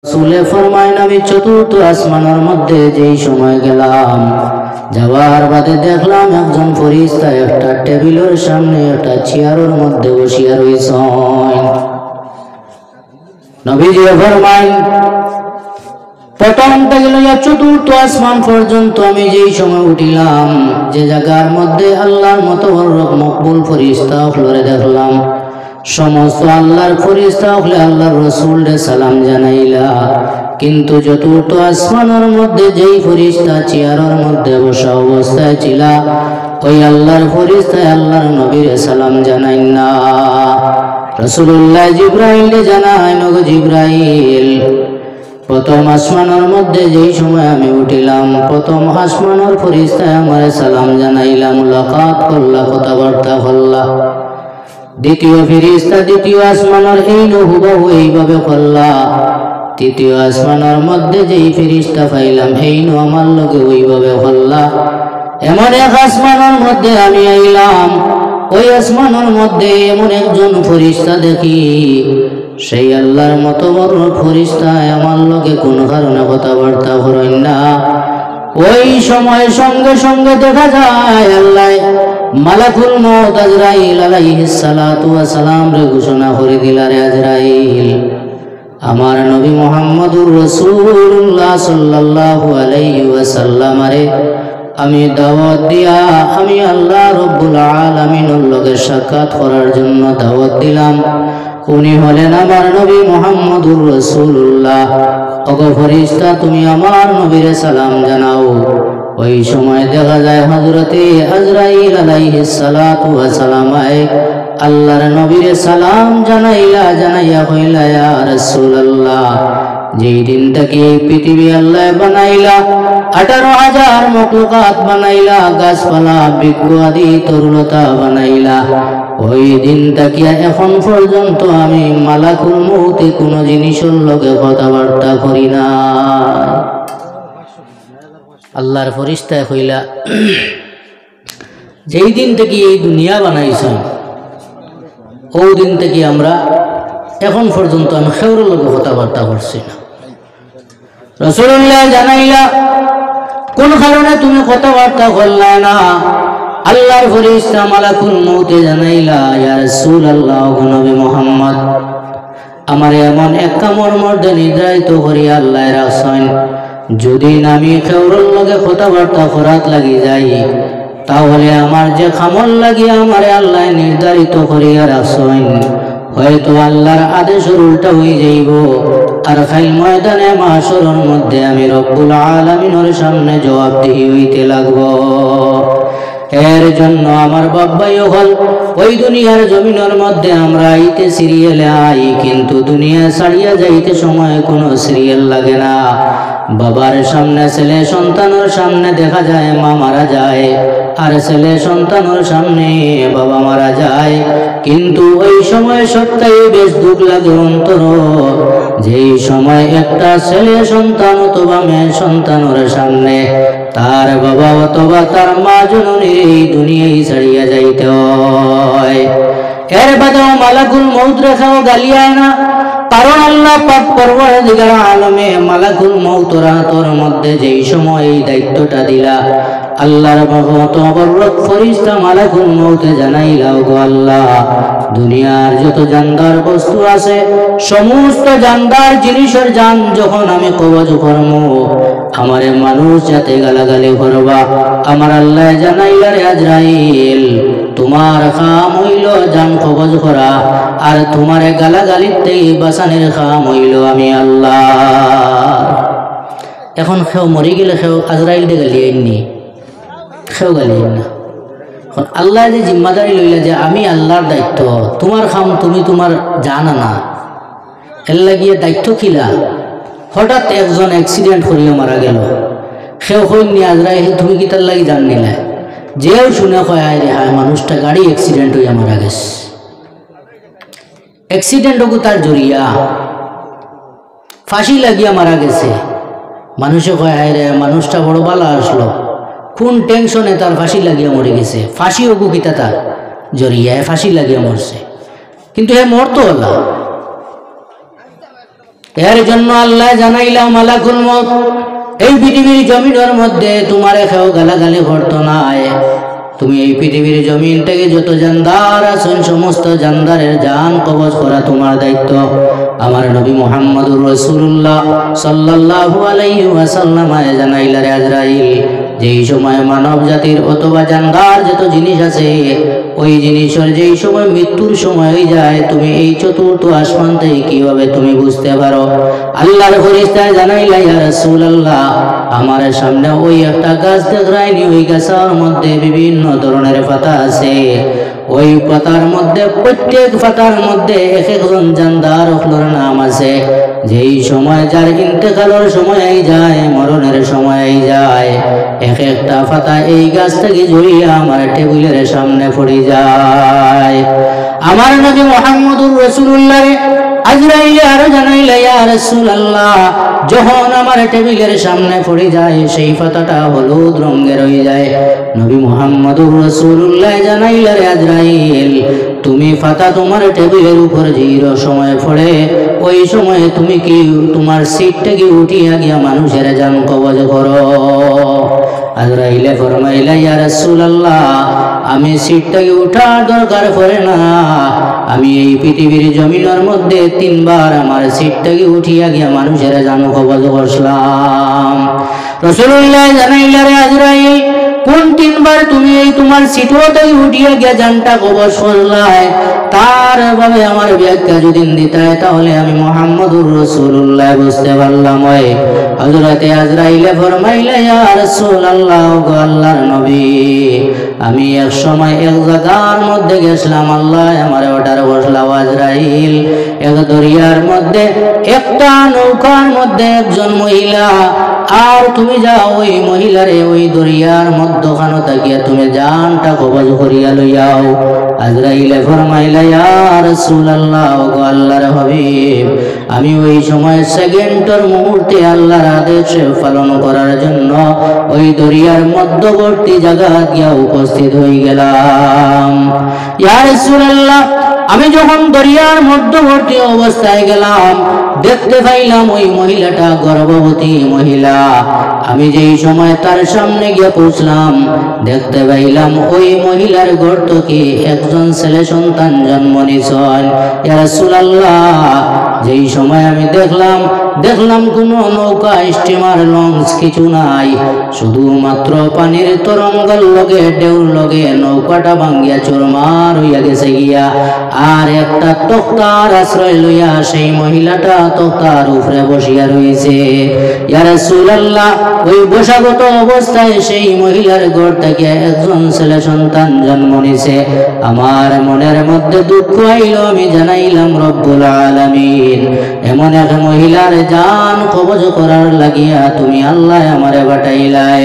রাসূলে ফরমায়েন আমি চতুর্থ আসমানের মধ্যে যেই সময় গেলাম, যাওয়ার বাদে দেখলাম একজন ফেরেশতা একটা টেবিলের সামনে একটা চেয়ারের মধ্যে বসিয়া রইছেন। নবীজি ফরমায়েন প্রথম থেকে লইয়া চতুর্থ আসমান পর্যন্ত আমি যেই সময় উঠিলাম, যে জায়গার মধ্যে আল্লাহর মতো মকবুল ফেরেশতা হলরে দেখলাম, সমস্ত আল্লাহর ফেরেশতা হলে আল্লাহর রাসূলকে সালাম জানাইলা। কিন্তু চতুর্থ আসমানের মধ্যে যেই ফেরেশতা চেয়ারের মধ্যে বসা অবস্থায় ছিল, ওই আল্লাহর ফেরেশতা আল্লাহর নবীর সালাম জানাই না। রাসূলুল্লাহ জিবরাইলকে জানায়, নগো জিবরাইল, প্রথম আসমানের মধ্যে যেই সময় আমি উঠিলাম, প্রথম আসমানের ফেরেশতায় আমার সালাম জানাইলা, মুলাকাত করলা, কথাবার্তা হল্লা। দ্বিতীয় ফেরেশতা দ্বিতীয় আসমানের এই হুবহু এইভাবে করলা। তৃতীয় আসমানের মধ্যে যেই ফেরেশতা পাইলাম, এই আমার লগে ওইভাবে হল্লা। এমন এক আসমানের মধ্যে আমি আইলাম, ওই আসমানের মধ্যে এমন একজন ফেরেশতা দেখি, সেই আল্লাহর মতো বড় ফেরেশতা আমার লগে কোন কারণে কথাবার্তা করেন না। ওই সময় সঙ্গে সঙ্গে দেখা যায় আল্লাহ মালাকুল মউত আজরাইল আলাইহিস সালাতু ওয়াস সালাম রে ঘোষণা করে দিলা, রে আজরাইল, আমার নবী মুহাম্মদুর রাসূলুল্লাহ সাল্লাল্লাহু আলাইহি ওয়াসাল্লাম রে আমি দাওয়াত দিয়া আমি আল্লাহ রাব্বুল আলামিনের লগে সাক্ষাৎ করার জন্য দাওয়াত দিলাম। উনি হলেন আমার নবী মুহাম্মদুর রাসূলুল্লাহ। ওগো ফেরেশতা, তুমি আমার নবীরে সালাম জানাও। ওই সময় দেখা যায় হযরতে আজরাইল আলাইহিস সালাতু ওয়াস সালাম আল্লাহর নবীরে সালাম জানাইয়া কইলা, ইয়া রাসূলুল্লাহ, যেই দিন থেকে এই পৃথিবী আল্লাহ বানাইলা, 18,000 মখলুকাত বানাইলা, গাছপালা বৃক্ষ আদি তরুলতা বানাইলা, ওই দিন থেকে এখন পর্যন্ত আমি মালাকুল মউতে কোনো জিনিসের লগে কথাবার্তা করি না। আল্লাহর ফেরেশতা কইলা, যেই দিন থেকে এই দুনিয়া বানাইছেন, ওই দিন থেকে আমরা এখন পর্যন্ত আমি খেউরের লগে কথাবার্তা করছি না। রাসূলুল্লাহ জানাইলা, কোন কারণে তুমি কথাবার্তা করলা না? আল্লাহর ফেরেশতা মালাকুল মউতে জানাইলা, ইয়া রাসূলুল্লাহ, নবী মুহাম্মদ, আমার এমন এক কামর মধ্যে নির্ধারিত করিয়া আল্লাহ রাখছেন, যদি আমি খেউরের লগে কথাবার্তা করাত লাগি যাই, তাহলে আমার যে খামল লাগি আমার আল্লাহ নির্ধারিত করিয়া রাখছেন, হয়তো আল্লাহর আদেশের উল্টা হয়ে যাইব, আর খাইল ময়দানে মাহশরের মধ্যে আমি রব্বুল আলামিনের সামনে জবাবদিহি হইতে লাগব। এর জন্য আমার বাবাই হল ওই দুনিয়ার জমিনের মধ্যে আমরা আইতে সিরিয়ালে আই, কিন্তু দুনিয়া ছাড়িয়া যাইতে সময় কোনো সিরিয়াল লাগে না। বাবার সামনে ছেলে সন্তানের সামনে দেখা যায় মা মারা যায়, আর ছেলে সন্তানের সামনে বাবা মারা যায়, কিন্তু ওই সময় সবটাই বেশ দুঃখ লাগে অন্তর, যেই সময় একটা ছেলে সন্তান অথবা মেয়ে সন্তানের সামনে তার বাবা অথবা তার মা জননী এই দুনিয়ায় ছাড়িয়া যাইতে হয়। এর বাদেও মালাকুল মউত রেখাও গালিয়ায় না, কারণ আল্লাহ পাক পরওয়ারদিগার আলমে মালাকুল মউতের হাতের মধ্যে যেই সময় এই দায়িত্বটা দিলা, আল্লাহর ভগত বররত ফেরেশতা মালাকুল মউতে জানাইলা, গো আল্লাহ, দুনিয়ার যত জানদার বস্তু আছে, সমস্ত জানদার জিনিসের জান যখন আমি কবজ করব, আমারে মানুষ যাতে গালাগালি করবা, আমার আল্লাহ জানাইলা, রে আজরাইল, তোমার কাম হইল জান কবজ করা, আর তোমারে গালাগালিতে বাঁচানোর কাম হইল আমি আল্লাহ। এখন খেও মরি গেলে খেও আজরাইল দে গালিয়াইনি, খেও গালিয়াই না। আল্লাহ যে জিম্মাদারি লইলা যে আমি আল্লাহর দায়িত্ব, তোমার কাম তুমি তোমার জানা না, এর লাগিয়ে দায়িত্ব খিলা। হঠাৎ একজন অ্যাক্সিডেন্ট করিয়া মারা গেল, সেও কইনি আজরাইল তুমি কি তার লাগি জান নিলা? যেও শুনে কয়, আয় রে হায়, মানুষটা গাড়ি অ্যাক্সিডেন্ট হইয়া মারা গেছে। অ্যাক্সিডেন্ট হোক তার জড়িয়া ফাঁসি লাগিয়া মারা গেছে। মানুষে কয়, আয় রে মানুষটা বড় বালা আসলো, কোন টেনশনে তার ফাঁসি লাগিয়া মরে গেছে। ফাঁসি হোক কিতা তার জড়িয়া ফাঁসি লাগিয়া মরছে, কিন্তু হে মরতো হলা। এর জন্য আল্লাহ জানাইলাম মালাকুল মউত এই পৃথিবীর জমিনের মধ্যে তোমার কেউ গালাগালি করতো না। তুমি এই পৃথিবীর জমিন থেকে যত জানদার আছেন সমস্ত জানদারের জান কবজ করা তোমার দায়িত্ব। আমার নবী মুহাম্মদুর রাসূলুল্লাহ সাল্লাল্লাহু আলাইহি ওয়াসাল্লাম জানাইলা রে আজরাইল, যেই সময় মানব জাতির অথবা জানদার যত জিনিস আছে ওই জিনিসের যেই সময় মৃত্যুর সময় হয়ে যায়, তুমি এই চতুর্থ আসমান থেকে কিভাবে তুমি বুঝতে পারো? আল্লাহর ফেরেশতা জানাইলা ইয়া রাসূলুল্লাহ, আমার সামনে ওই একটা গাছ দেখায়নি, ওই গাছের মধ্যে বিভিন্ন ধরনের পাতা আছে। ওই পাতার মধ্যে প্রত্যেক পাতার মধ্যে এক একজন জানদার হলোর নাম আছে। যেই সময় যার ইন্তেকালের সময় যায়, মরণের সময় যায়, এক একটা পাতা এই গাছ থেকে ঝরিয়া আমার টেবিলের সামনে পড়ে যায়। আমার নবী মুহাম্মদুর রাসূলুল্লাহ আজরাইল আরো জানাইলা ইয়া রাসূলুল্লাহ, যখন আমার টেবিলের সামনে পড়ে যায় সেই পাতাটা হলুদ রঙের হয়ে যায়। নবী মুহাম্মদুর রাসূলুল্লাহ জানাইলা রে আজরাইল, তুমি পাতা তোমার টেবিলের উপর যেই সময় পড়ে ওই সময়ে তুমি কি তোমার সিট থেকে উঠিয়া গিয়া মানুষের জান কবজ করো? আজরাইলে ফরমাইলা ইয়া রাসূলুল্লাহ, আমি সিটটাকে উঠার দরকার পড়ে না, আমি এই পৃথিবীর জমিনের মধ্যে 3 বার আমার সিটটাকে উঠিয়া গিয়া মানুষের জান কবজ করলাম। রাসূলুল্লাহ জানাইলা রে আজরাইল, কোন 3 বার তুমি এই তোমার সিটটাকে উঠিয়া গিয়া জানটা কবজ করলাই? তার ভাবে আমার ব্যাখ্যা যদি দিতে তাহলে আমি মুহাম্মদুর রাসূলুল্লাহ বুঝতে পারলাম। ওই হযরতে আজরাইলে ফরমাইলা ইয়া রাসূলুল্লাহ, গো আল্লাহর নবী, আমি এক সময় এক জায়গার মধ্যে গেছিলাম, আল্লাহ আমার অর্ডার বসলাম আজরাইল, এক দরিয়ার মধ্যে একটা নৌকার মধ্যে একজন মহিলা, আর তুমি যাও ওই মহিলারে ওই দরিয়ার মধ্যখানে থাকিয়া তুমি জানটা কবজ করিয়া লইয়াও। আজরাইলে ফরমাইলা ইয়া রাসূলুল্লাহ, গো আল্লাহর হাবিব, আমি ওই সময় সেকেন্ডের মুহূর্তে আল্লাহর আদেশ পালন করার জন্য ওই দরিয়ার মধ্যবর্তী জায়গা গিয়া উপস্থিত হয়ে গেলাম। ইয়া রাসূলুল্লাহ, আমি যখন দরিয়ার মধ্যবর্তী অবস্থায় গেলাম দেখতে পাইলাম ওই মহিলাটা গর্ভবতী মহিলা। আমি যেই সময় তার সামনে গিয়ে পৌঁছলাম দেখতে পাইলাম ওই মহিলার গর্ত থেকে একজন ছেলে সন্তান জন্ম নিয়েছেন। ইয়া রাসূলুল্লাহ, যেই সময় আমি দেখলাম কোনো নৌকা স্টিমার লঞ্চ কিছু নাই, শুধুমাত্র পানির তরঙ্গের লগে ঢেউর লগে নৌকাটা ভাঙ্গিয়া চুরমার হইয়া গেছে গিয়া। আর একটা তক্তার আশ্রয় লইয়া সেই মহিলাটা তক্তার উপরে বসিয়া রয়েছে। ইয়া রাসূলুল্লাহ, ওই বসাগত অবস্থায় সেই মহিলার ঘর থেকে একজন ছেলে সন্তান জন্ম নিছে। আমার মনের মধ্যে দুঃখ আইল, আমি জানাইলাম রব্বুল আলামিন, এমন এক মহিলার জান কবজ করার লাগিয়া তুমি আল্লাহ আমারে পাঠাইলাই।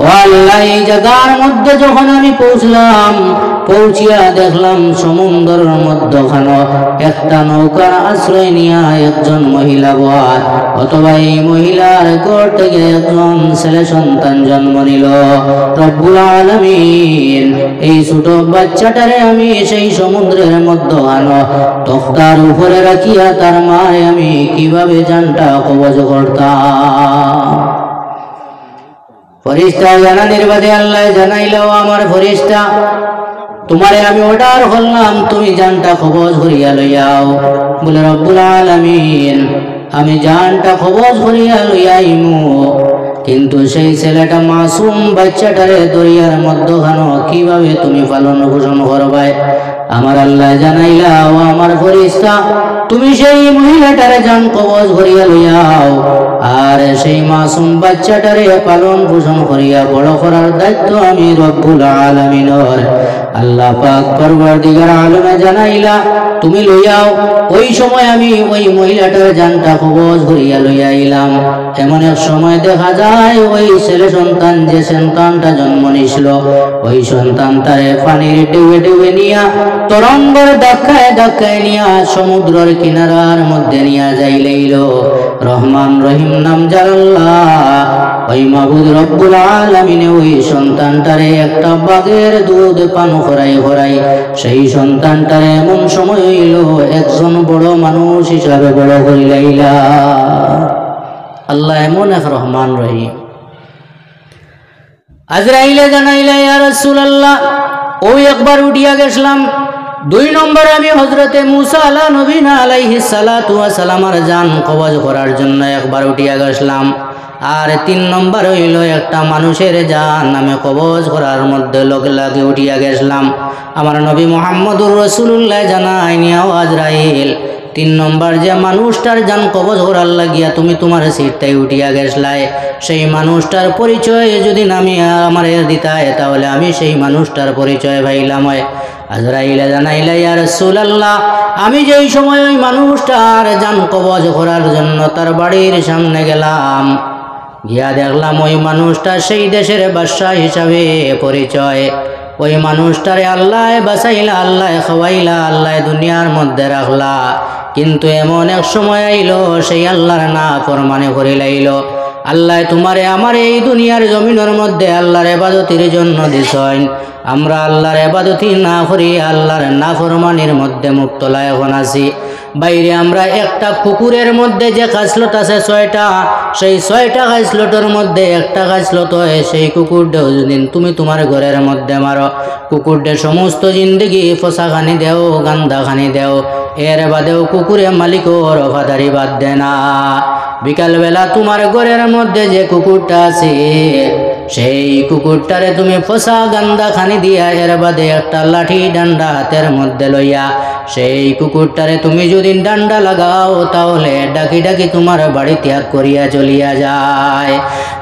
ও আল্লাহ, এই জায়গার মধ্যে যখন আমি পৌঁছিয়া দেখলাম সমুদ্রের মধ্যখানে একটা নৌকার আশ্রয় নিয়া একজন মহিলা বহার, অথবা এই মহিলার ঘর থেকে একজন ছেলে সন্তান জন্ম নিল। রব্বুল আলামিন, এই ছোট বাচ্চাটারে আমি সেই সমুদ্রের মধ্যখানে তক্তার উপরে রাখিয়া তার মারে আমি কিভাবে জানটা কবজ করতাম? ফেরেশতা জানানির বাদে আল্লাহ জানাইল, আমার ফেরেশতা, তোমারে আমি অর্ডার করলাম তুমি জানটা কবজ করিয়া লইয়াও। বলে রব্বুল আলামিন, আমি জানটা কবজ করিয়া লইয়াইমু, কিন্তু সেই ছেলেটা মাসুম বাচ্চাটারে দরিয়ার মধ্যখানে কিভাবে তুমি পালন পোষণ করবাই? আমার আল্লাহ জানাইলা, ও আমার ফেরেশতা, তুমি সেই মহিলাটারে জান কবজ করিয়া লইয়াও, আর সেই মাসুম বাচ্চাটারে পালন পোষণ করিয়া বড় করার দায়িত্ব আমি রব্বুল আলামিনের। আল্লাহ পাক পরওয়ারদিগার আলমে জানাইলা, তুমি লইয়াও। ওই সময় আমি ওই মহিলাটার জানটা কবজ করিয়া লইয়াইলাম। এমন এক সময় দেখা যায় ওই ছেলে সন্তান, যে সন্তানটা জন্ম নিছিল, ওই সন্তানটারে পানির ডুবে ডুবে নিয়া তরঙ্গর ধাক্কায় ধাক্কায় নিয়া সমুদ্রের কিনারার মধ্যে নিয়া যাইলেইল। রহমান রহিম নাম যার আল্লাহ, ওই মাবুদ রব্বুল আলামিনে ওই সন্তানটারে একটা বাঘের দুধ পান করাই সেই সন্তানটারে এমন সময় হইল একজন বড় মানুষ হিসাবে বড় করিলাইলা। আল্লাহ এমন এক রহমান রহিম। আজরাইলে জানাইলা, ইয়া রাসূলুল্লাহ, ওই একবার উঠিয়া গেছিলাম। 2 নম্বরে আমি হযরতে মুসা আলাইহিস সালাতু ওয়াস সালামের জান কবজ করার জন্য একবার উঠিয়া গেছিলাম। আর 3 নম্বর হইল একটা মানুষের জান আমি কবজ করার মধ্যে লগে লাগে উঠিয়া গেছিলাম। আমার নবী মুহাম্মদুর রাসূলুল্লাহ জানাইনি, ও আজরাইল, 3 নম্বর যে মানুষটার জান কবজ করার লাগিয়া তুমি তোমার সিটটাই উঠিয়া গেছলাই, সেই মানুষটার পরিচয় যদি আমি আমার দিতায় তাহলে আমি সেই মানুষটার পরিচয় পাইলাম। আজরাইলে জানাইলা, ইয়া রাসূলুল্লাহ, আমি যেই সময় ওই মানুষটার জান কবজ করার জন্য তার বাড়ির সামনে গেলাম, গিয়া দেখলাম ওই মানুষটা সেই দেশের বাদশা হিসাবে পরিচয়। ওই মানুষটারে আল্লাহ বাঁচাইলা, আল্লাহ খাওয়াইলা, আল্লাহ দুনিয়ার মধ্যে রাখলা, কিন্তু এমন এক সময় আইল সেই আল্লাহর নাফরমানি করিলাইল। আল্লাহ তোমারে আমার এই দুনিয়ার জমিনের মধ্যে আল্লাহর ইবাদতের জন্য দিছেন, আমরা আল্লাহর ইবাদতি না করি আল্লাহর নাফরমানির মধ্যে মুক্তলা এখন আছি। বাইরে আমরা একটা কুকুরের মধ্যে যে খাসলত আছে 6টা, সেই 6টা খাসলতের মধ্যে একটা খাসলত সেই কুকুরটাও যদি তুমি তোমার ঘরের মধ্যে মারো, কুকুরদের সমস্ত জিন্দগি ফসা খানি দেও, গান্দা খানি দেও, এর বাদেও কুকুরে মালিকর ওফাদারি বাদ দে না। বিকালবেলা তোমার ঘরের মধ্যে যে কুকুরটা আছে সেই কুকুরটারে তুমি ফসা গান্দা খানি দিয়া এর বাদে একটা লাঠি ডান্ডা হাতের মধ্যে লইয়া সেই কুকুরটারে তুমি যদি ডান্ডা লাগাও তাহলে ডাকি ডাকি তোমার বাড়ি ত্যাগ করিয়া চলিয়া যায়।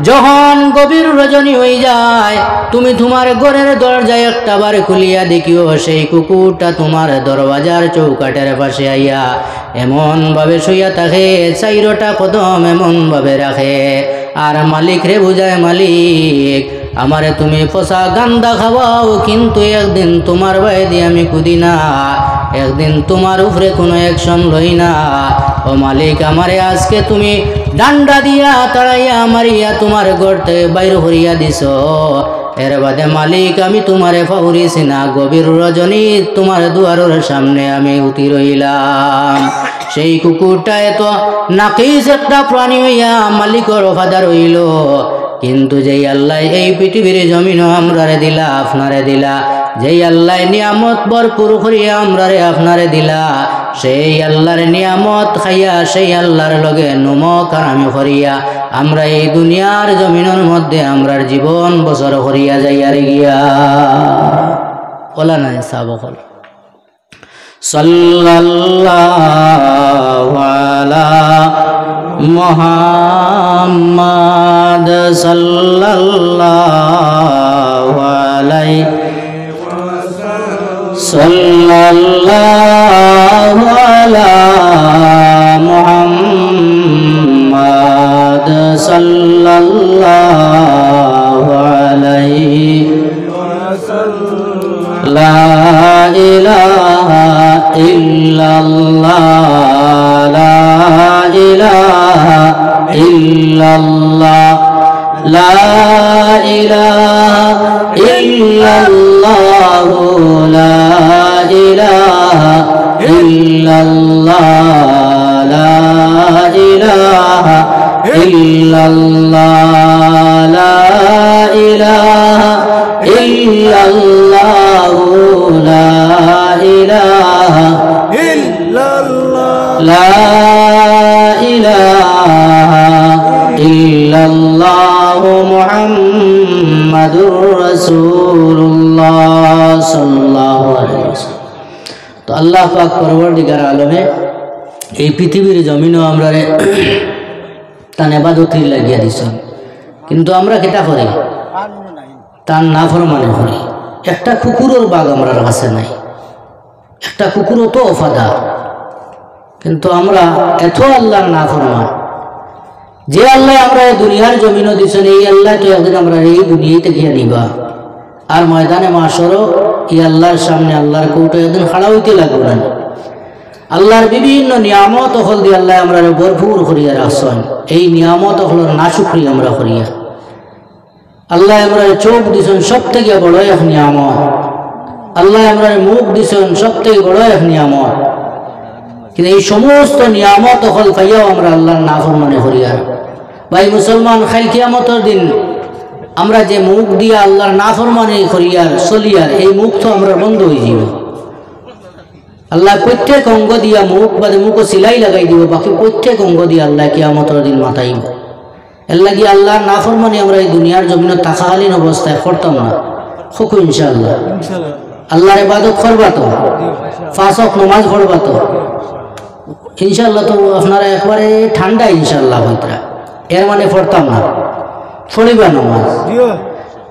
যখন গভীর রজনী হয়ে যায় তুমি তোমার ঘরের দরজায় একটা বার খুলিয়া দেখিও সেই কুকুরটা তোমার দরওয়াজার চৌকাটের পাশে আইয়া এমন ভাবে শুইয়া থাকে, 4টা কদম এমন ভাবে রাখে আর মালিক রে বুঝায়, মালিক আমারে তুমি ফসা গান্দা খাওয়াও কিন্তু একদিন তোমার বাইদি আমি কুদি না, একদিন তোমার উপরে কোনো অ্যাকশন লই না। ও মালিক, আমারে আজকে তুমি ডান্ডা দিয়া তাড়াইয়া মারিয়া তোমার ঘর থেকে বাইর করিয়া দিছ, এর বাদে মালিক আমি তোমারে ফাউরিছি না, গভীর রজনী তোমার দুয়ারের সামনে আমি উঠি রইলাম। সেই কুকুরটা এত নাকিস একটা প্রাণী হইয়া মালিকর ওফাদার হইল, কিন্তু যেই আল্লাহ এই পৃথিবীর জমিনও আমরারে দিলা, আপনারে দিলা, যেই আল্লাহ নিয়ামত ভরপুর করিয়া আমরারে আপনারে দিলা, সেই আল্লাহর নিয়ামত খাইয়া সেই আল্লাহর লগে নমক আর আমি করিয়া আমরা এই দুনিয়ার জমিনের মধ্যে আমরার জীবন বছর করিয়া যাইয়ার গিয়া ওলা নাই সাবকল সাল্লাল্লাহু আলা মুহাম্মাদ সাল্লাল্লাহু আলাইহি সাল্লাল্লাহু আলা মুহাম্মাদ সাল্লাল্লাহু আলাইহি লা ইলাহা ইল্লাল্লাহ লা ইলাহা ইল্লাল্লাহ লা ইলাহা ইল্লাল্লাহ লা ইলাহা ইল্লাল্লাহ লা ইলাহা ইল্লাল্লাহ লা ইলাহা ইল্লাল্লাহ লা ইলাহা ইল্লাল্লাহ লা ইলাহা ইল্লাল্লাহ মুহাম্মাদুর রাসূলুল্লাহ সাল্লাল্লাহু আলাইহি ওয়াসাল্লাম। তো আল্লাহ পাক পরবর্তীকার আলমে এই পৃথিবীর জমিনও আমরা তার ইবাদতের লাগিয়া দিছেন, কিন্তু আমরা কেটা করি তার নাফরমানি করি। একটা কুকুরের বাঘ আমরা কাছে নাই, একটা কুকুরও তো ওফাদার, কিন্তু আমরা এত আল্লাহর নাফরমান। যে আল্লাহ আমরা এই দুনিয়ার জমিনও দিছেন এই আল্লাহ তো একদিন আমরা এই দুনিয়াতে গিয়ে নিবা, আর ময়দানে মাশরও এই আল্লাহর সামনে আল্লাহর কৌটো একদিন খাড়া হইতে লাগবে না। আল্লাহর বিভিন্ন নিয়ামত হল দিয়ে আল্লাহ আমরা ভরপুর করিয়া রাখছেন। এই নিয়ামত হল না শুক্রিয়া আমরা করিয়া। আল্লাহ আমরা চোখ দিছেন সব থেকে বড় এক নিয়ামত। আল্লাহ আমরা মুখ দিছেন সব থেকে বড় এক নিয়ামত। কিন্তু এই সমস্ত নিয়ামত হল পাইয়াও আমরা আল্লাহর নাফরমানি করিয়া। ভাই মুসলমান, খাই কিয়ামতের দিন আমরা যে মুখ দিয়া আল্লাহর নাফরমানি করিয়ার চলিয়ার, এই মুখ তো আমরা বন্ধ হয়ে যাব। আল্লাহ প্রত্যেক অঙ্গ দিয়া মুখ বাদে মুখও সিলাই লাগাই দিব, বাকি প্রত্যেক অঙ্গ দিয়া আল্লাহ কিয়ামতের দিন মাথাইব। এর লাগি আল্লাহর নাফরমানি আমরা এই দুনিয়ার জমিনে থাকাকালীন অবস্থায় করতাম না। খুব ইনশাআল্লাহ আল্লাহর ইবাদত করবা তো, 5 ওয়াক্ত নামাজ পড়বা তো ইনশাআল্লাহ। তো আপনারা একবারে ঠান্ডা ইনশাআল্লাহ হইতরা, এর মানে পড়তাম না, পড়িবা নামাজ।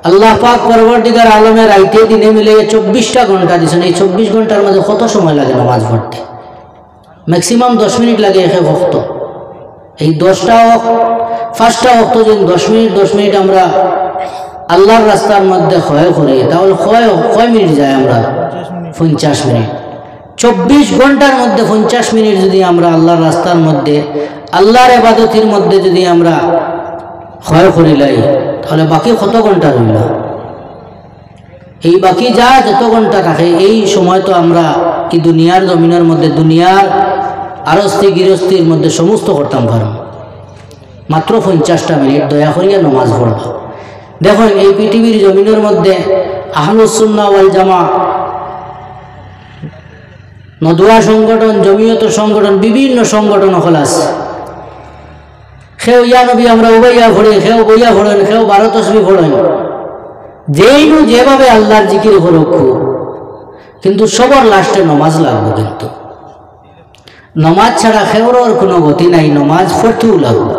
আল্লাহ পাক পরবর্তীকার আলমের রাইতে দিনে মিলে 24টা ঘন্টা দিয়েছেন। এই 24 ঘন্টার মধ্যে কত সময় লাগে নামাজ পড়তে? ম্যাক্সিমাম 10 মিনিট লাগে এক ওয়াক্ত। এই 5টা ওয়াক্ত যদি 10 মিনিট আমরা আল্লাহর রাস্তার মধ্যে ক্ষয় করি, তাহলে কয় মিনিট যায়? আমরা 50 মিনিট। 24 ঘন্টার মধ্যে 50 মিনিট যদি আমরা আল্লাহর রাস্তার মধ্যে আল্লাহর ইবাদতের মধ্যে যদি আমরা ক্ষয় করিলাই, তাহলে বাকি কত ঘন্টা রইল? এই বাকি যা যত ঘন্টা থাকে এই সময় তো আমরা এই দুনিয়ার জমিনের মধ্যে দুনিয়ার আরস্তি গৃহস্থির মধ্যে সমস্ত করতাম পারব। মাত্র 50টা মিনিট দয়া করিয়া নামাজ পড়ব। দেখুন এই পৃথিবীর জমিনের মধ্যে আহলুস সুন্নাহ ওয়াল জামাত, নদওয়া সংগঠন, জমিয়ত সংগঠন, বিভিন্ন সংগঠন হল আছে। খেও ইয়া নবী আমরা উবাইয়া ভরে, খেও বইয়া ভরেন, খেও 12 তসবিহ ভরেন, যেইনু যেভাবে আল্লাহর জিকির করুক, কিন্তু সবার লাস্টে নমাজ লাগবে। কিন্তু নমাজ ছাড়া খেওর কোনো গতি নাই, নমাজ পড়তেও লাগবে।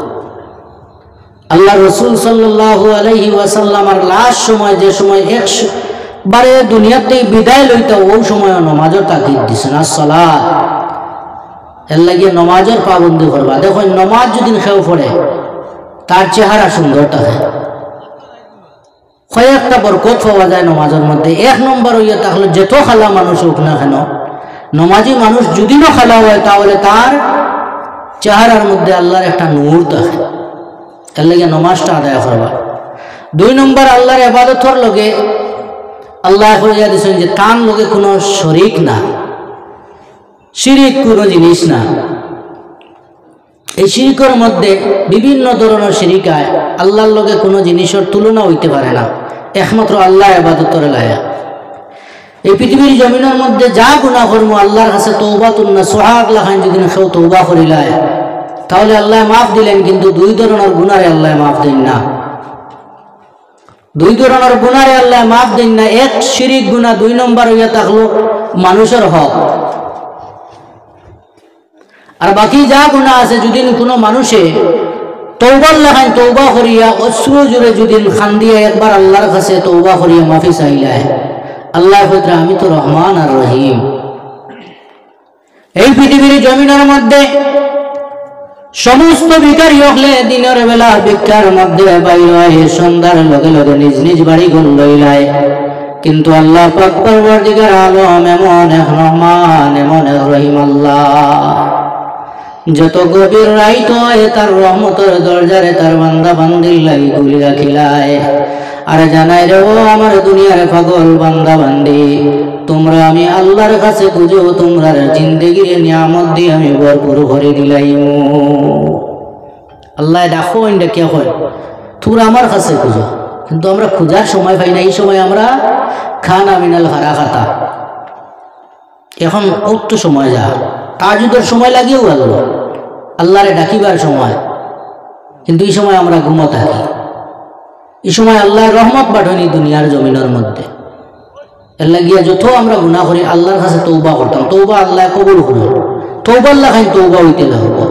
আল্লাহ রসুল সাল্লাল্লাহু আলাইহি ওয়াসাল্লামের লাস্ট সময়, যে সময় একবারে দুনিয়াতে বিদায় লইতে, ওই সময় নমাজের তাকিদ দিছেন, আসসালাত। এর লাগিয়ে নমাজের পাবন্দি করবা। দেখুন নমাজ যদি খেউ পড়ে, তার চেহারা সুন্দর থাকে, কয়েকটা বরকত পাওয়া যায় নমাজের মধ্যে। 1 নম্বর হইয়া তাহলে যত খালা মানুষ হোক না কেন, নমাজি মানুষ যদি না খালা হয়, তাহলে তার চেহারার মধ্যে আল্লাহর একটা নূর থাকে। এর লাগিয়ে নমাজটা আদায় করবা। 2 নম্বর আল্লাহর ইবাদতের লগে আল্লাহ কইয়া দিয়েছেন যে তার লগে কোনো শরীক না, শিরিক কোনো জিনিস না। এই শিরিকের মধ্যে বিভিন্ন ধরনের শিরিক আয়, আল্লাহর লগে কোনো জিনিসের তুলনা হইতে পারে না, একমাত্র আল্লাহ ইবাদতের লায়ক। এই পৃথিবীর জমিনের মধ্যে যা গুনাহ করব, আল্লাহর কাছে তওবাতুন নাসুহা লাখান যদি কেউ তওবা করিলায়, তাহলে আল্লাহ মাফ দিলেন। কিন্তু 2 ধরনের গুনাহে আল্লাহ মাফ দেন না। 2 ধরনের গুনাহে আল্লাহ মাফ দেন না। এক শিরিক গুনাহ, 2 নম্বর হইয়া থাকলো মানুষের হক। আর বাকি যা গুনাহ আছে, যদি কোনো মানুষে তওবার লাগান তওবা করিয়া অশ্রু জুড়ে যদি খান্দিয়া একবার আল্লাহর কাছে তওবা করিয়া মাফি চাইলায়, আল্লাহ কইরা আমি তো রহমান আর রহিম। এই পৃথিবীর জমিনের মধ্যে সমস্ত ভিখারি হলে দিনের বেলা ভিক্ষার মধ্যে বাইর হয়, সন্ধ্যার লগে লগে নিজ নিজ বাড়ি ঘর লইলায়। কিন্তু আল্লাহ পাক পরবর্তীকার আলম এমন এক রহমান, এমন এক রহিম আল্লাহ, যত গভীর রাইত হয় তার রহমতের দরজারে তার বান্দা বান্দির লাগি গুলি রাখিলায়। আর জানাই রে ও আমার দুনিয়ার পাগল বান্দা বান্দি, তোমরা আমি আল্লাহর কাছে খুঁজো, তোমরা জিন্দেগির নিয়ামত দিয়ে আমি ভরপুর ভরে দিলাইম। আল্লাহ ডাকো ইন্ডা কে হয়, তোমরা আমার কাছে খুঁজো। কিন্তু আমরা খোঁজার সময় পাই না। এই সময় আমরা খানা মিনাল হারা খাতা। এখন একটু সময় যা, তাহাজ্জুদের সময় লাগেও গেল, আল্লাহরে ডাকিবার সময়, কিন্তু এই সময় আমরা ঘুমো থাকি। এই সময় আল্লাহর রহমত পাঠানি দুনিয়ার জমিনের মধ্যে। এর লাগিয়া যত আমরা গুনাহ করি, আল্লাহর কাছে তওবা করতাম, তওবা আল্লাহ কবুল করুন। তওবা আল্লাহ খাই তওবা হইতে লাগবে।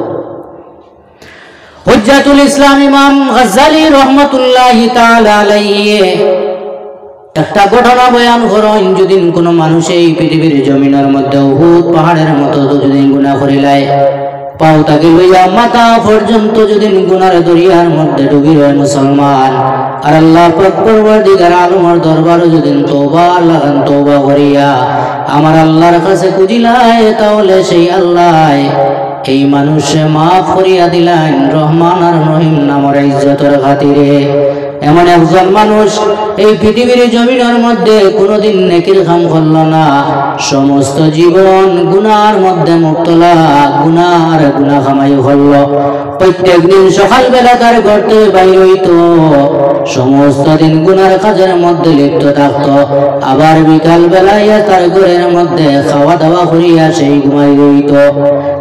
হুজ্জাতুল ইসলাম ইমাম গাজ্জালী রহমাতুল্লাহি তাআলা আলাইহি একটা ঘটনা বয়ান করেন। যদি কোনো মানুষ এই পৃথিবীর জমিনের মধ্যে উহুদ পাহাড়ের মতো যদি গুনাহ করিলায়, পাও তাকে লইয়া মাথা পর্যন্ত যদি গুনার দরিয়ার মধ্যে ডুবি রয় মুসলমান, আর আল্লাহ পাক পরওয়ারদিগার আলমের দরবারে যদি তওবা লাগান, তওবা করিয়া আমার আল্লাহর কাছে খুঁজিলাই, তাহলে সেই আল্লাহ এই মানুষে মাফ করিয়া দিলেন রহমান আর রহিম নামের ইজ্জতের খাতিরে। এমন একজন মানুষ এই পৃথিবীর জমিনের মধ্যে কোনোদিন নেকির কাম করল না, সমস্ত জীবন গুনার মধ্যে মুক্তলা, গুনার গুনা কামাই করল। প্রত্যেক দিন সকালবেলা তার ঘর থেকে বাইর হইত, সমস্ত দিন গুনার কাজের মধ্যে লিপ্ত থাকত, আবার বিকাল বেলায় তার ঘরের মধ্যে খাওয়া দাওয়া করিয়া সেই ঘুমাই রইত।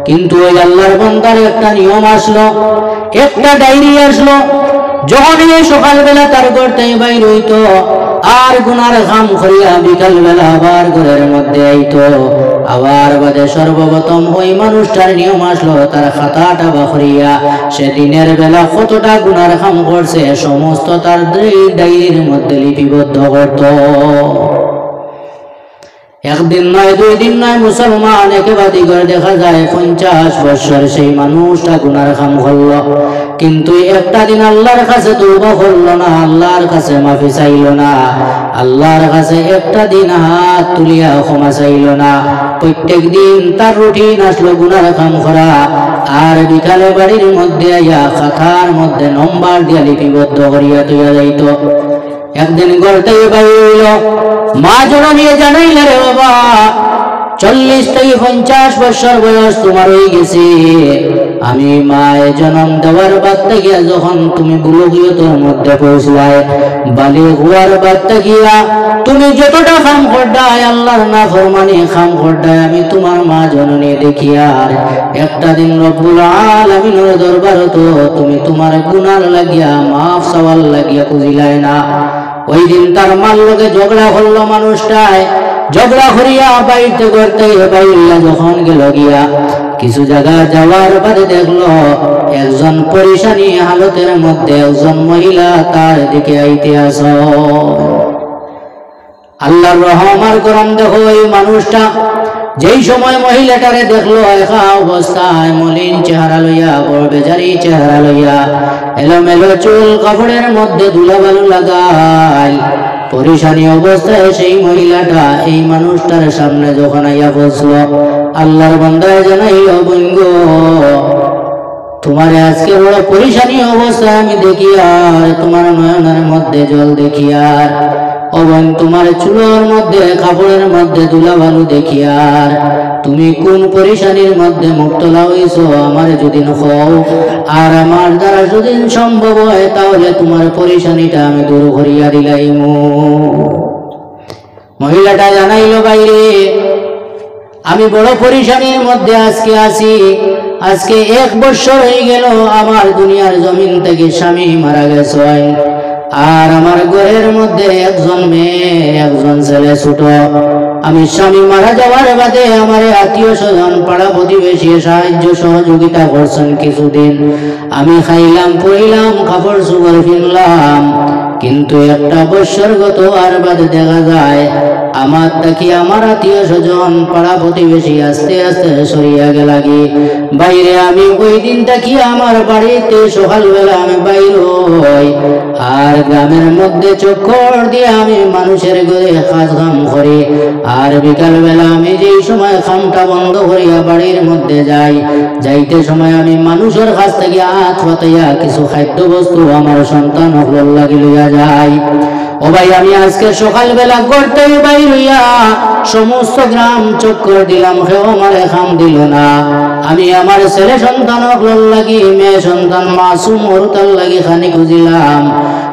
কিন্তু ওই আল্লাহর বান্দার একটা নিয়ম আসলো, একটা ডায়েরি আসলো, যখন এই সকালবেলা তার ঘর থেকে বাইর হইত আর গুনার কাম করিয়া বিকাল বেলা আবার ঘরের মধ্যে আইত, আবার বাদে সর্বপ্রথম ওই মানুষটার নিয়ম আসলো, তার খাতাটা বাখরিয়া সে দিনের বেলা কতটা গুনার কাম করছে সমস্ত তার ডায়েরির মধ্যে লিপিবদ্ধ করত। একদিন নয়, দুই দিন নয়, মুসলমান একেবারে করে দেখা যায় 50 বছর সেই মানুষটা গুনার কাম করল, কিন্তু একটা দিন আল্লাহর কাছে তওবা করল না, আল্লাহর কাছে মাফি চাইল না, আল্লাহর কাছে একটা দিন হাত তুলিয়া ক্ষমা চাইল না। প্রত্যেক দিন তার রুটিন আসলো গুনার কাম করা, আর বিকালে বাড়ির মধ্যে আইয়া খাতার মধ্যে নম্বর দিয়া লিপিবদ্ধ করিয়া তুইয়া যাইত। একদিন ঘর থেকে বাইরে হইল, মা জননী জানাইলে, রে বাবা 40 থেকে 50 বছর বয়স তোমার হয়ে গেছে, আমি মায়ে জন্ম দেওয়ার বাদ থেকে যখন তুমি বুলুগিয়তের মধ্যে পৌঁছলাই, বালিগ হওয়ার বাদ থেকে তুমি যতটা কাম করডায় আল্লাহর নাফরমানি কাম করডায় আমি তোমার মা জননী দেখি, আর একটা দিন রব্বুল আলামিনের দরবারে তো তুমি তোমার গুনার লাগিয়া মাফ চাওয়ার লাগিয়া খুঁজিলাই না। ওই দিন তার মার লোকে ঝগড়া করলো, মানুষটায় ঝগড়া করিয়া বাইতে করতে বাইরিয়া যখন গেল গিয়া কিছু জায়গা যাওয়ার পরে দেখলো একজন পরেশানি হালতের মধ্যে একজন মহিলা তার দিকে আইতে আস। আল্লাহর রহম আর করম দেখো, এই মানুষটা যেই সময় মহিলাটারে দেখলো একা অবস্থায়, মলিন চেহারা লইয়া, বড় বেজারি চেহারা লইয়া, এলোমেলো চুল, কাপড়ের মধ্যে ধুলাবালু লাগাই, পরেশানি অবস্থায় সেই মহিলাটা এই মানুষটার সামনে যখন আইয়া বসলো, আল্লাহর বান্দায় জানাইল, বঙ্গ তোমার আজকে বড় পরেশানি অবস্থায় আমি দেখি, আর তোমার নয়নের মধ্যে জল দেখি, আর এবং তোমার চুলের মধ্যে কাপড়ের মধ্যে ধুলাবালু দেখি, আর তুমি কোন পরেশানির মধ্যে মুক্তলা হইছো আমার যদি হও, আর আমার দ্বারা যদি সম্ভব হয় তাহলে তোমার পরেশানিটা আমি দূর করিয়া দিলাইমু। মহিলাটা জানাইল, বাইরে আমি বড় পরেশানির মধ্যে আজকে আছি, আজকে 1 বছর হয়ে গেল আমার দুনিয়ার জমিন থেকে স্বামী মারা গেছে, আর আমার ঘরের মধ্যে একজন মেয়ে, একজন ছেলে ছোট। আমি স্বামী মারা যাওয়ার বাদে আমার আত্মীয় স্বজন, পাড়া প্রতিবেশী সাহায্য সহযোগিতা করছেন কিছুদিন, আমি খাইলাম, পড়িলাম, কাপড় চোপড় কিনলাম, কিন্তু 1 বছর গত আর বাদে দেখা যায় আমার তাকি আমার আত্মীয় স্বজন, পাড়া প্রতিবেশী আস্তে আস্তে সরিয়া গেলাগি। বাইরে আমি ওই দিন তাকি আমার বাড়িতে সকালবেলা আমি বাইর হই, আর গ্রামের মধ্যে চক্কর দিয়ে আমি মানুষের ঘরে কাজ কাম করি, আর বিকাল বেলা আমি যেই সময় কামটা বন্ধ করিয়া বাড়ির মধ্যে যাই, যাইতে সময় আমি মানুষের কাছ থেকে হাত পাতাইয়া কিছু খাদ্য বস্তু আমার সন্তান হল লাগি লইয়া যাই। ও ভাই, আমি আজকে সকালবেলা করতে বাইর হইয়া সমস্ত গ্রাম চক্কর দিলাম, কেউ আমার খাম দিল না। আমি আমার ছেলে সন্তান হল লাগি, মেয়ে সন্তান মাসুম হরতাল লাগি খানি খুঁজিলাম,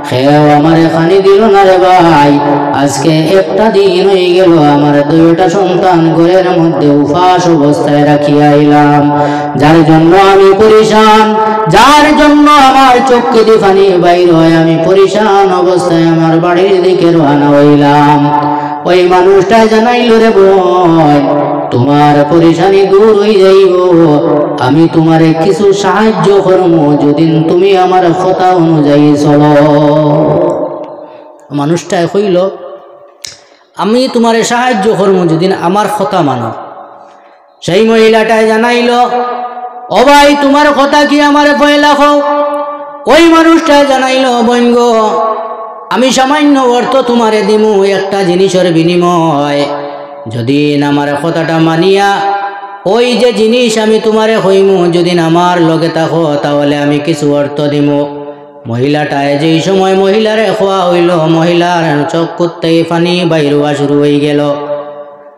কেউ আমার খানি দিল না রে ভাই। আজকে একটা দিন হয়ে গেল আমার 2টা সন্তান ঘরের মধ্যে উপাস অবস্থায় রাখিয়া আইলাম, যার জন্য আমি পরেশান, যার জন্য আমার চোখে দিয়ে পানি বাইর হয়, আমি পরেশান অবস্থায় আমার বাড়ির দিকে রওনা হইলাম। ওই মানুষটা জানাইল, রে বোন তোমার পরেশানি দূর হয়ে যাইব, আমি তোমারে কিছু সাহায্য করব যদি তুমি আমার কথা অনুযায়ী চলো। মানুষটা কইল, আমি তোমারে সাহায্য করব যদি আমার কথা মানো। সেই মহিলাটাই জানাইল, ও ভাই তোমার কথা কি আমারে কইলা কও। ওই মানুষটা জানাইল বইন গো আমি সামান্য অর্থ তোমারে দিমু একটা জিনিসের বিনিময়, যদি আমার কথাটা মানিয়া ওই যে জিনিস আমি তোমারে কইমু যদি আমার লগে থাকো তাহলে আমি কিছু অর্থ দিমু। মহিলাটায় যেই সময় মহিলারে খোয়া হইল মহিলার চোখ করতে পানি বাইর হওয়া শুরু হয়ে গেল।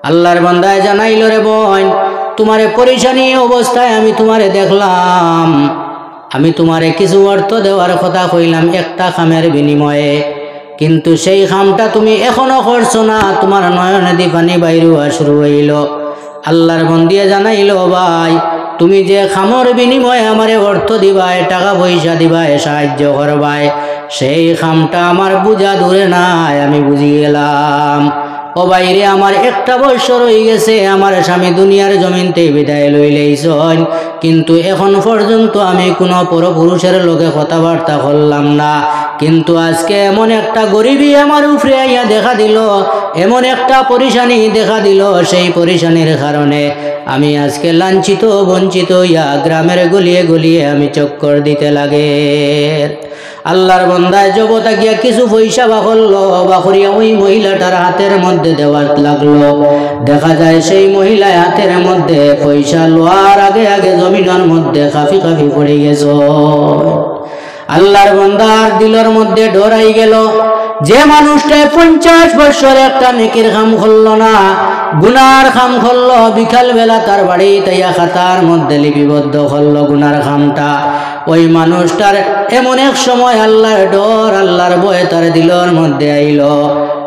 আল্লাহর বান্দায় জানাইল রে বোন তোমারে পরিশানি অবস্থায় আমি তোমারে দেখলাম, আমি তোমারে কিছু অর্থ দেওয়ার কথা কইলাম একটা খামের বিনিময়ে, কিন্তু সেই খামটা তুমি এখনো করছো না, তোমার নয়নে দি পানি বাইর হওয়া শুরু হইল। আল্লাহর বন্দিয়ে জানাইল ভাই তুমি যে খামর বিনিময়ে আমারে অর্থ দিবাই টাকা পয়সা দিবাই সাহায্য করবাই সেই খামটা আমার বুঝা দূরে নাই, আমি বুঝি গেলাম। ও বাইরে আমার একটা বছর হয়ে গেছে আমার স্বামী দুনিয়ার জমিনতে বিদায় লইলেইছন, কিন্তু এখন পর্যন্ত আমি কোনো পরপুরুষের লোকে কথাবার্তা করলাম না, কিন্তু আজকে এমন একটা গরিবী আমার উপরে আইয়া দেখা দিল, এমন একটা পরিশানি দেখা দিল, সেই পরিশানির কারণে আমি আজকে লাঞ্ছিত বঞ্চিত ইয়া গ্রামের গলিয়ে গলিয়ে আমি চক্কর দিতে লাগে। আল্লাহর বান্দায় জগতা গিয়া কিছু পয়সা বাকললো বাকরিয়া ওই মহিলাটার হাতের মধ্যে দেওয়ার লাগলো। দেখা যায় সেই মহিলায় হাতের মধ্যে পয়সা লোয়ার আগে আগে জমিনের মধ্যে কাফি কাফি পড়ে গেছ। আল্লাহর বান্দার দিলের মধ্যে ডরাই গেল, যে মানুষটা 50 বছর একটা নেকির কাম করলো না, গুনার কাম করলো, বিকাল বেলা তার বাড়ি তাইয়া খাতার মধ্যে লিপিবদ্ধ করলো গুনার কামটা, ওই মানুষটার এমন এক সময় আল্লাহর ডর আল্লাহর ভয় তার দিলের মধ্যে আইল।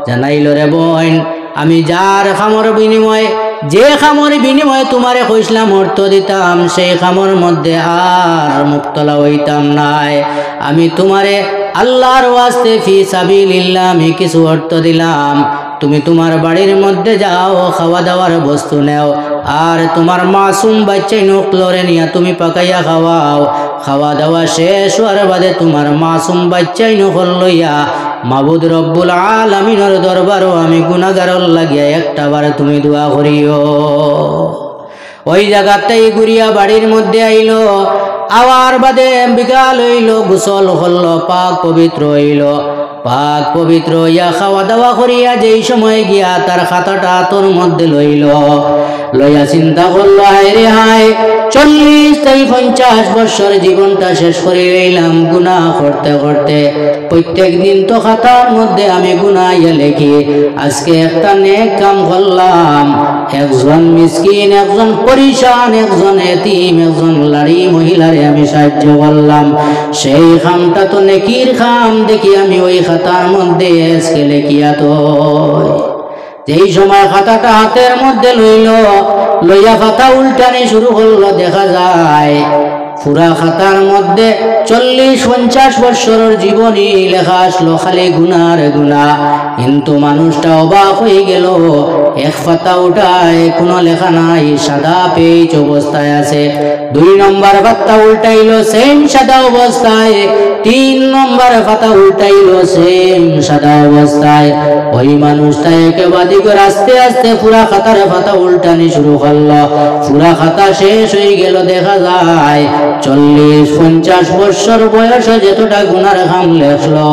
জানাইল রে বোন আমি যার খামর বিনিময়ে যে খামর বিনিময়ে তোমারে কইসলাম অর্থ দিতাম সেই খামর মধ্যে আর মুক্তলা হইতাম নাই, আমি তোমারে আল্লাহর ওয়াস্তে ফি সাবিলিল্লাহ আমি কিছু অর্থ দিলাম, তুমি তোমার বাড়ির মধ্যে যাও খাওয়া দাওয়ার বস্তু নেও আর তোমার মাসুম বাচ্চাই নকলরে নিয়ে তুমি পাকাইয়া খাওয়াও, খাওয়া দাওয়া শেষ হওয়ার বাদে তোমার মাসুম বাচ্চাই নকল লইয়া মাবুদ রব্বুল আলামিনের দরবারও আমি গুনাহগারর লাগিয়া একটা বার তুমি দোয়া করিও। ওই জায়গাতেই ঘুরিয়া বাড়ির মধ্যে আইল, আওয়ার বাদে বিকাল হইল, গোসল হল, পাক পবিত্র হইল, পাক পবিত্র ইয়া খাওয়া দাওয়া করিয়া যেই সময় গিয়া তার খাতাটা তোর মধ্যে লইল, লইয়া চিন্তা করল হায় রে হায় 40 থেকে 50 বছর জীবনটা শেষ করে লইলাম গুনাহ করতে করতে, প্রত্যেক দিন তো খাতার মধ্যে আমি গুনাহ ইয়া লেখি, আজকে একটা নেক কাম করলাম, একজন মিসকিন একজন পরিশান একজন এতিম একজন লাড়ি মহিলারে আমি সাহায্য করলাম, সেই খামটা তো নেকির খাম দেখি আমি ওই খাতার মধ্যে আজকে লেখিয়া তো। যেই সময় খাতাটা হাতের মধ্যে লইল, লইয়া খাতা উল্টানি শুরু করলো, দেখা যায় পুরা খাতার মধ্যে 40-50 বছরের জীবনী লেখা আসলো, খালি গুনার গুনাহ, কিন্তু মানুষটা অবাক হয়ে গেল, এক পাতা উঠায় কোনো লেখা নাই, সাদা পেজ অবস্থায় আছে, 2 নম্বর পাতা উল্টাইলো সেম সাদা অবস্থায়, 3 নম্বর পাতা উল্টাইলো সেম সাদা অবস্থায়, ওই মানুষটা একেবারে করে আস্তে আস্তে পুরা খাতার পাতা উল্টানি শুরু করলো, পুরা খাতা শেষ হয়ে গেল, দেখা যায় 40-50 বছর বয়সে যতটা গুনার খাম লেখলো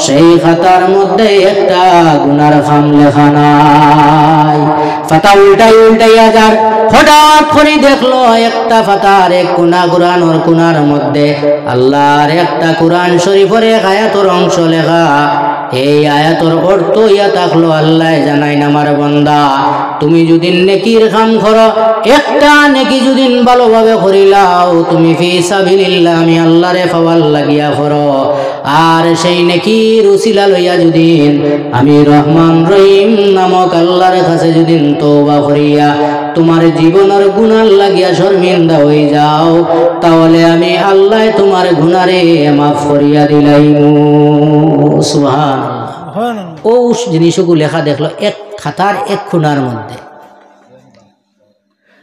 সেই খাতার মধ্যে একটা গুনার খাম লেখা নাই। পাতা উল্টাই উল্টাইয়া যার হঠাৎ করে দেখলো একটা পাতার এক কোনা কোরআনের কোনার মধ্যে আল্লাহর একটা কোরআন শরীফের এক আয়াতের অংশ লেখা, এই আয়াতের অর্থ ইয়া থাকলো আল্লাহ জানাই না আমার বান্দা তুমি যদি নেকির কাম করো, একটা নেকি যদি ভালোভাবে করিলাও তুমি ফি সাবিলিল্লাহ আমি আল্লাহরে পাওয়ার লাগিয়া করো, আর সেই নেকির উসিলা লইয়া যদি আমি রহমান রহিম নামক আল্লাহর কাছে যদি তওবা করিয়া তোমার জীবনের গুনাহ লাগিয়া শর্মিন্দা হয়ে যাও, তাহলে আমি আল্লাহ তোমার গুনারে মাফ করিয়া দিলাইমু। সুবহানাল্লাহ। ও জিনিসগুলো লেখা দেখলো এক খাতার এক খুনার মধ্যে,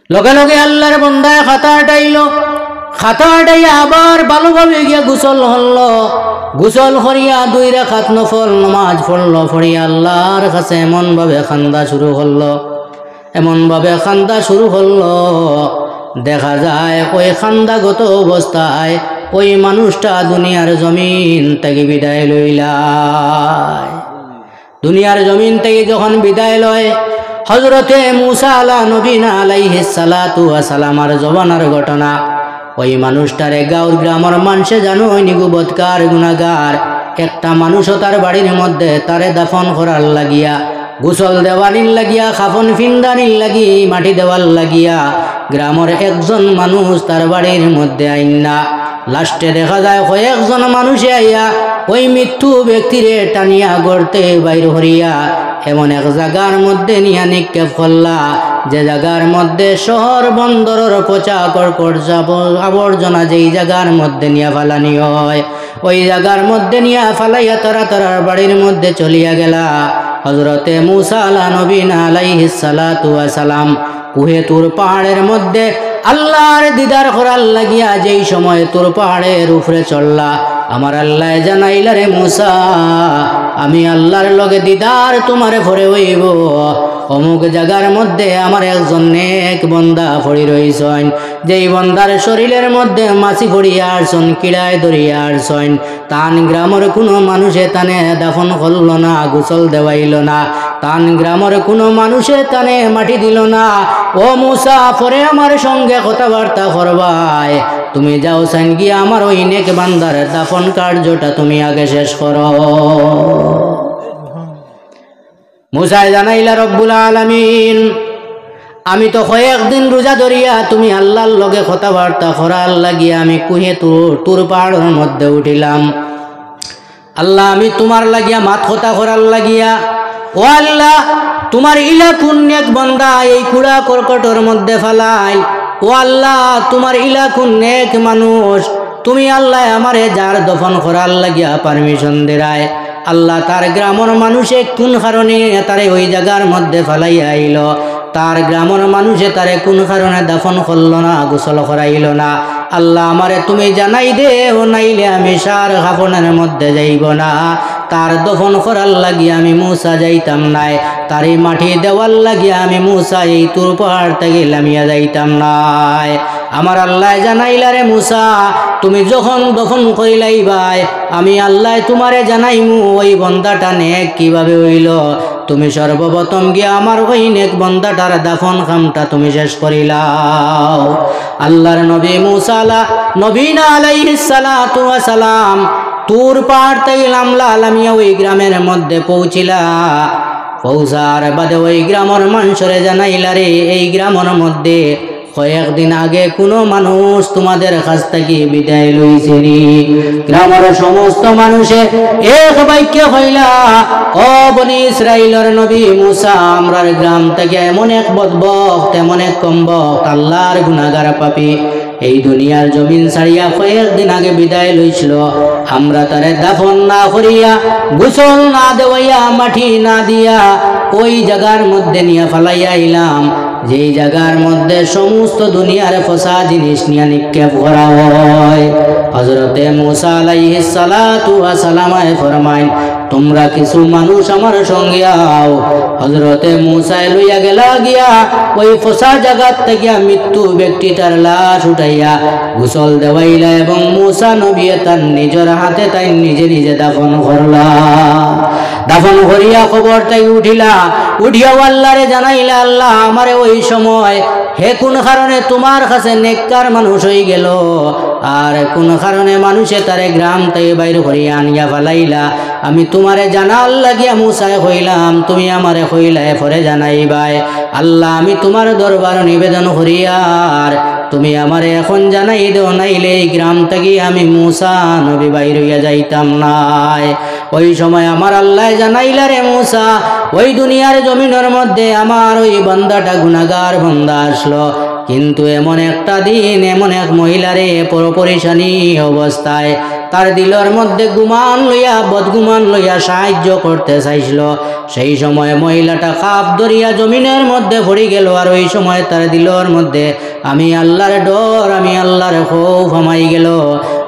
লগে লগে আল্লাহর বান্দায় খাতাটাই আবার ভালোভাবে গিয়া গোসল হল, গোসল করিয়া 2 রাকাত নফল নামাজ পড়লো, পড়িয়া আল্লাহর কাছে এমন ভাবে খান্দা শুরু করলো, দেখা যায় ওই খান্দাগত অবস্থায় ওই মানুষটা দুনিয়ার জমিন থেকে বিদায় লইলায়। দুনিয়ার জমিন থেকে যখন বিদায় লয়, হযরতে মূসা নবীনা আলাইহিস সালাতু ওয়া সালামার জবানার ঘটনা। ওই মানুষটারে গাঁর গ্রামের মানুষে জানো নিগুবৎকার গুনাহগার একটা মানুষও তার বাড়ির মধ্যে তারে দাফন করার লাগিয়া, গোসল দেওয়ানির লাগিয়া, খাফন ফিন্দানির লাগি, মাটি দেওয়ার লাগিয়া গ্রামের একজন মানুষ তার বাড়ির মধ্যে আইন না। লাস্টে দেখা যায় কয়েকজন মানুষে আইয়া ওই মৃত্যু ব্যক্তিরে টানিয়া গড়তে বাইর হরিয়া এমন এক জায়গার মধ্যে নিয়া নিক্ষেপ করলা, যে জায়গার মধ্যে শহর বন্দরের পচা কর্কট আবর্জনা যেই জায়গার মধ্যে নিয়া ফালানি হয়, ওই জায়গার মধ্যে নিয়া ফালাইয়া তারা তারার বাড়ির মধ্যে চলিয়া গেলা। হযরতে মূসা নবীনা আলাইহিস সালাতু ওয়া সালাম কুহে তুর পাহাড়ের মধ্যে আল্লাহর দিদার করার লাগিয়া যেই সময় তুর পাহাড়ের উপরে চললা, আমার আল্লাহ জানাইলা রে মূসা, আমি আল্লাহর লগে দিদার তোমারে ভরে হইব। অমুক জায়গার মধ্যে আমার একজন নেক বন্দা পড়ি রইছেন, যেই বন্দার শরীরের মধ্যে মাছি পড়িয়া আসছেন, কিড়ায় ধরিয়া আসছেন, তান গ্রামের কোনো মানুষে তানে দাফন করল না, গোসল দেওয়াইল না, তান গ্রামের কোনো মানুষে তানে মাটি দিল না। ও মূসা, পরে আমার সঙ্গে কথাবার্তা করবাই, তুমি যাও সাইন গিয়া আমার ওই নেক বান্দার দাফন কার্যটা তুমি আগে শেষ করো। মূসা জানাইলা রব্বুল আলামিন, আমি তো কয়েকদিন রোজা ধরিয়া তুমি আল্লাহর লগে কথাবার্তা করার লাগিয়া আমি কুহে তুর পাহাড়ের মধ্যে উঠিলাম। আল্লাহ, আমি তোমার লাগিয়া মাত কথা করার লাগিয়া, ও আল্লাহ তোমার ইলা কোন নেক বান্দা এই কুড়া কর্কটর মধ্যে ফালাই, ও আল্লাহ তোমার ইলা কোন নেক মানুষ, তুমি আল্লাহ আমারে যার দফন করার লাগিয়া পারমিশন দেরায়, আল্লাহ তার গ্রামের মানুষে কোন কারণে তারে ওই জায়গার মধ্যে ফালাইয়া আইল, তার গ্রামের মানুষে তারে কোন কারণে দাফন করল না, গোসল করাইল না, আল্লাহ আমারে তুমি জানাই দে, ও নাইলে আমি সার খাফনের মধ্যে যাইব না, তার দফন করার লাগিয়া আমি মূসা যাইতাম নাই, তার এই মাটি দেওয়ার লাগিয়া আমি মূসা এই তুর পাহাড় থেকে লামিয়া যাইতাম নাই। আমার আল্লাহ জানাইলা রে মূসা, তুমি যখন দফন করিলাই ভাই, আমি আল্লাহ তোমারে জানাইমু ওই বন্দাটা নেক কিভাবে হইল। তুমি সর্বপ্রথম গিয়া আমার ওই নেক বন্দাটার দাফন কামটা তুমি শেষ করিলাও। আল্লাহর নবী মূসা নবীনা আলাইহিস সালাতু ওয়া সালাম তুর পাহাড় থেকে লামিয়া ওই গ্রামের মধ্যে পৌঁছিলা। পৌঁছার বাদে ওই গ্রামের মানুষরে জানাইলা রে, এই গ্রামের মধ্যে কয়েকদিন আগে কোনো মানুষ তোমাদের কাছ থেকে বিদায় লইছেনি। গ্রামের সমস্ত মানুষে এক বাক্যে হইলা, ও বনি ইসরাইলের নবী মূসা, আমরার গ্রাম থেকে এমন এক বদবক্ত, এমন এক কমবক্ত, আল্লাহর গুনাহগার পাপী এই দুনিয়ার জমিন ছাড়িয়া কয়েকদিন আগে বিদায় লইছিল। আমরা তারে দাফন না করিয়া, গোসল না দেওয়াইয়া, মাটি না দিয়া ওই জায়গার মধ্যে নিয়ে ফালাইয়া আইলাম, যেই জায়গার মধ্যে সমস্ত দুনিয়ার ফসা জিনিস নিয়ে নিক্ষেপ করা হয়। হযরতে মূসা আলাইহিস সালাতু ওয়া সালাম ফরমাইন, তোমরা কিছু মানুষ আমার সঙ্গে আও। হযরতে মূসা লইয়া গেলা গিয়া ওই ফসা জায়গা থেকে মৃত্যু ব্যক্তিটার লাশ উঠাইয়া গোসল দেওয়াইলা, এবং মূসা নবী তার নিজের হাতে তাই নিজে নিজে দাফন করলা। দাফন করিয়া খবর তাই উঠিলা, উঠিয়া আল্লাহরে জানাইলা, আল্লাহ আমারে ওই সময় হে কোন কারণে তোমার কাছে নেককার মানুষ হয়ে গেল, আর কোন কারণে মানুষে তারে গ্রাম থেকে বাইর করিয়া আনিয়া ফেলাইলা, আমি তোমারে জানার লাগিয়া মূসায় হইলাম, তুমি আমারে হইলায় পরে জানাইবাই। আল্লাহ আমি তোমার দরবার নিবেদন করিয়ার তুমি আমারে এখন জানাই দেও, নাইলে এই গ্রাম থেকে আমি মূসা নবী বাইর হইয়া যাইতাম নাই। ওই সময় আমার আল্লাহ জানাইলা রে মূসা, ওই দুনিয়ার জমিনের মধ্যে আমার ওই বান্দাটা গুনাহগার বান্দা আসলো, কিন্তু এমন একটা দিন এমন এক মহিলারে পরপরিশানি অবস্থায় তার দিলের মধ্যে গুমান লইয়া, বদগুমান লইয়া সাহায্য করতে চাইছিল। সেই সময় মহিলাটা খাপ ধরিয়া জমিনের মধ্যে পড়ে গেল, আর ওই সময় তার দিলের মধ্যে আমি আল্লাহর ডর, আমি আল্লাহর খৌফ আমাই গেল,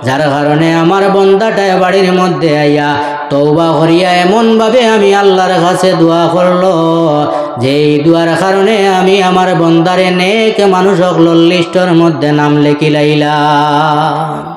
যার কারণে আমার বন্দাটা বাড়ির মধ্যে আইয়া তওবা করিয়া এমন ভাবে আমি আল্লাহর কাছে দোয়া করলো, যে এই দুয়ার কারণে আমি আমার বন্দারে নেক মানুষক লিস্টর মধ্যে নাম লেখিলাইলাম।